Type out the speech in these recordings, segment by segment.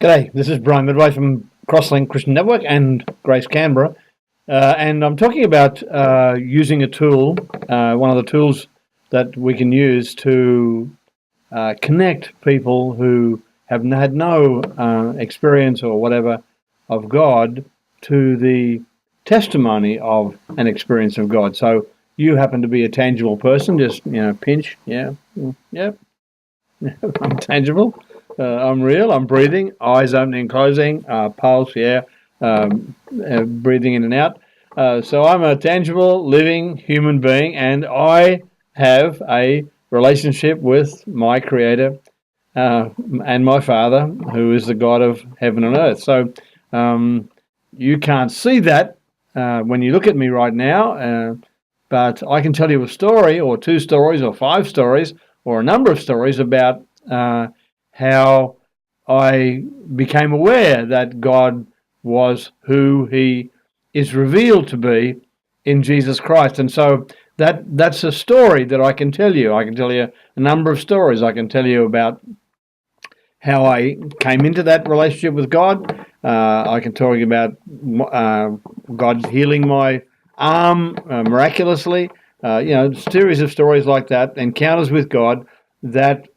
G'day, this is Brian Midway from Crosslink Christian Network and Grace Canberra. And I'm talking about using a tool, one of the tools that we can use to connect people who have had no experience or whatever of God to the testimony of an experience of God. So you happen to be a tangible person, just, pinch, yeah, I'm tangible. I'm real. I'm breathing. Eyes opening and closing. Pulse, yeah. Breathing in and out. So I'm a tangible, living human being, and I have a relationship with my Creator and my Father, who is the God of heaven and earth. So you can't see that when you look at me right now, but I can tell you a story, or two stories, or five stories, or a number of stories about how I became aware that God was who He is revealed to be in Jesus Christ. And so that's a story that I can tell you. I can tell you a number of stories. I can tell you about how I came into that relationship with God. I can talk about God healing my arm miraculously. A series of stories like that, encounters with God that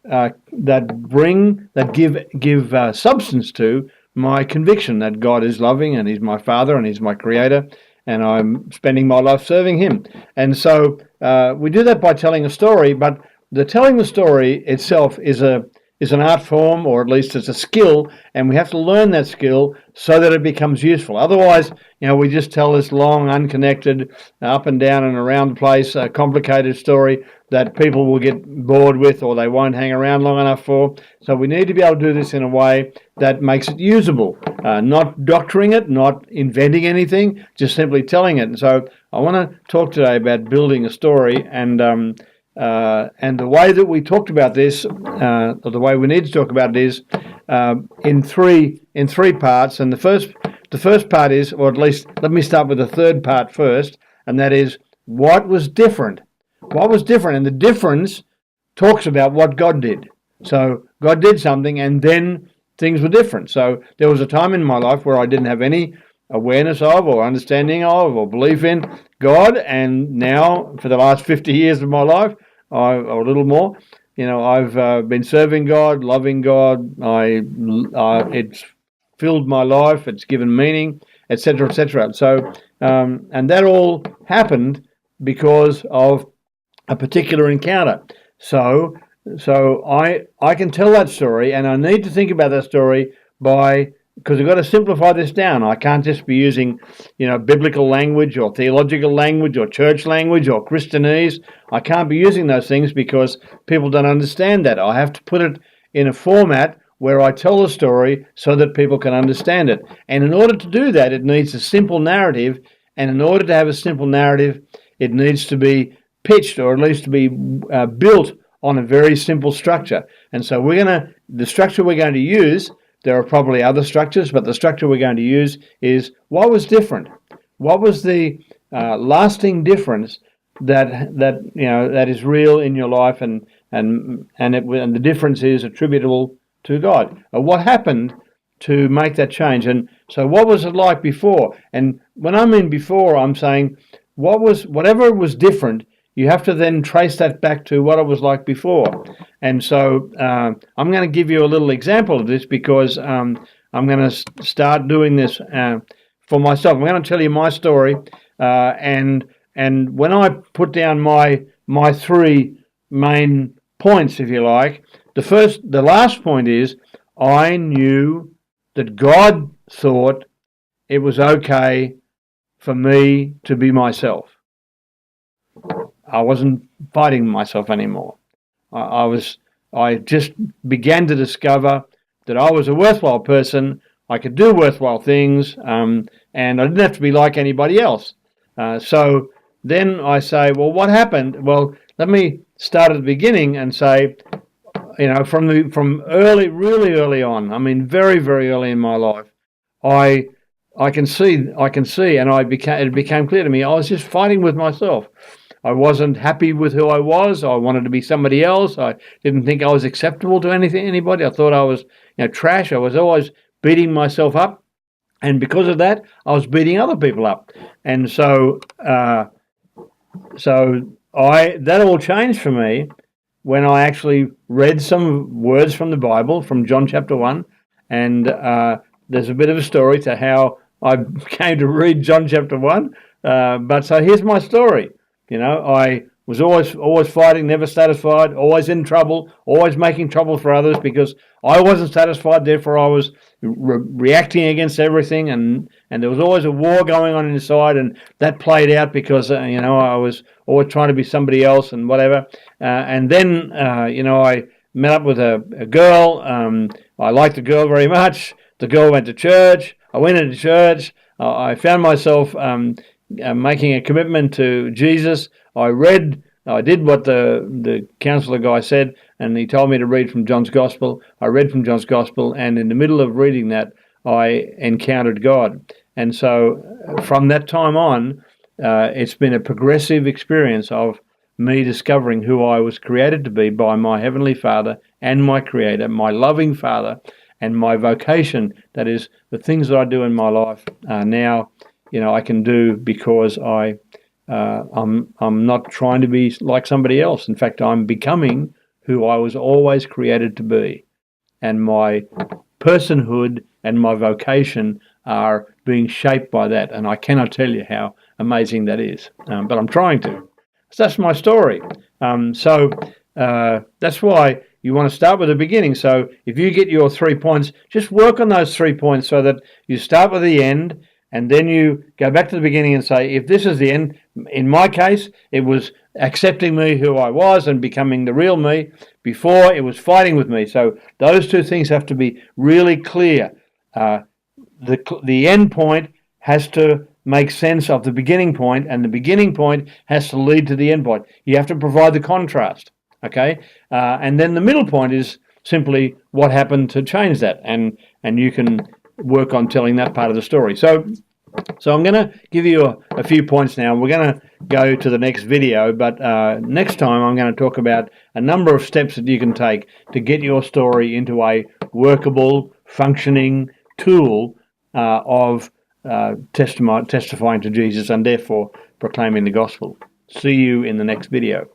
give substance to my conviction that God is loving and He's my Father and He's my Creator, and I'm spending my life serving Him. And so we do that by telling a story, but telling the story itself is an art form, or at least it's a skill, and we have to learn that skill so that it becomes useful. Otherwise, we just tell this long, unconnected, up and down and around the place, complicated story that people will get bored with, or they won't hang around long enough for. So we need to be able to do this in a way that makes it usable, not doctoring it, not inventing anything, just simply telling it. And so I want to talk today about building a story, and the way that we talked about this, or the way we need to talk about it, is in three parts. And the first part is, or at least let me start with the third part first, and that is what was different. What was different, and the difference talks about what God did. So God did something, and then things were different. So there was a time in my life where I didn't have any awareness of, or understanding of, or belief in God, and now for the last 50 years of my life, or a little more, I've been serving God, loving God. It's filled my life, it's given meaning, etc., etc. So and that all happened because of a particular encounter. So I can tell that story, and I need to think about that story because I've got to simplify this down. I can't just be using, biblical language or theological language or church language or Christianese. I can't be using those things because people don't understand that. I have to put it in a format where I tell the story so that people can understand it. And in order to do that, it needs a simple narrative. And in order to have a simple narrative, it needs to be pitched, or at least to be built on a very simple structure. And so the structure we're going to use, there are probably other structures, but the structure we're going to use is what was different. What was the lasting difference that is real in your life, and the difference is attributable to God. What happened to make that change? And so, what was it like before? And when I mean before, I'm saying whatever was different. You have to then trace that back to what it was like before. And so I'm going to give you a little example of this, because I'm going to start doing this for myself. I'm going to tell you my story, and when I put down my three main points, if you like, the last point is I knew that God thought it was okay for me to be myself. I wasn't fighting myself anymore. I just began to discover that I was a worthwhile person. I could do worthwhile things, and I didn't have to be like anybody else. So then I say, well, what happened? Well, let me start at the beginning and say, from really early on. I mean, very, very early in my life, I can see, and it became clear to me I was just fighting with myself. I wasn't happy with who I was. I wanted to be somebody else. I didn't think I was acceptable to anybody. I thought I was, trash. I was always beating myself up, and because of that, I was beating other people up, and so that all changed for me when I actually read some words from the Bible, from John chapter 1, and there's a bit of a story to how I came to read John chapter 1. But so here's my story. I was always fighting, never satisfied, always in trouble, always making trouble for others because I wasn't satisfied. Therefore, I was reacting against everything, and there was always a war going on inside, and that played out because I was always trying to be somebody else and whatever. And then I met up with a girl. I liked the girl very much. The girl went to church. I went into church. I found myself making a commitment to Jesus. I did what the counselor guy said, and he told me to read from John's Gospel. I read from John's Gospel, and in the middle of reading that, I encountered God. And so from that time on, it's been a progressive experience of me discovering who I was created to be by my Heavenly Father and my Creator, my loving Father, and my vocation. That is, the things that I do in my life now, I can do because I'm not trying to be like somebody else. In fact, I'm becoming who I was always created to be, and my personhood and my vocation are being shaped by that. And I cannot tell you how amazing that is, but I'm trying to. So that's my story. So that's why you want to start with the beginning. So if you get your 3 points, just work on those 3 points so that you start with the end, and then you go back to the beginning and say, if this is the end, in my case, it was accepting me who I was and becoming the real me. Before, it was fighting with me. So those two things have to be really clear. The end point has to make sense of the beginning point, and the beginning point has to lead to the end point. You have to provide the contrast, okay? And then the middle point is simply what happened to change that, and you can work on telling that part of the story. So I'm going to give you a few points now. We're going to go to the next video, but next time I'm going to talk about a number of steps that you can take to get your story into a workable, functioning tool of testifying to Jesus and therefore proclaiming the gospel. See you in the next video.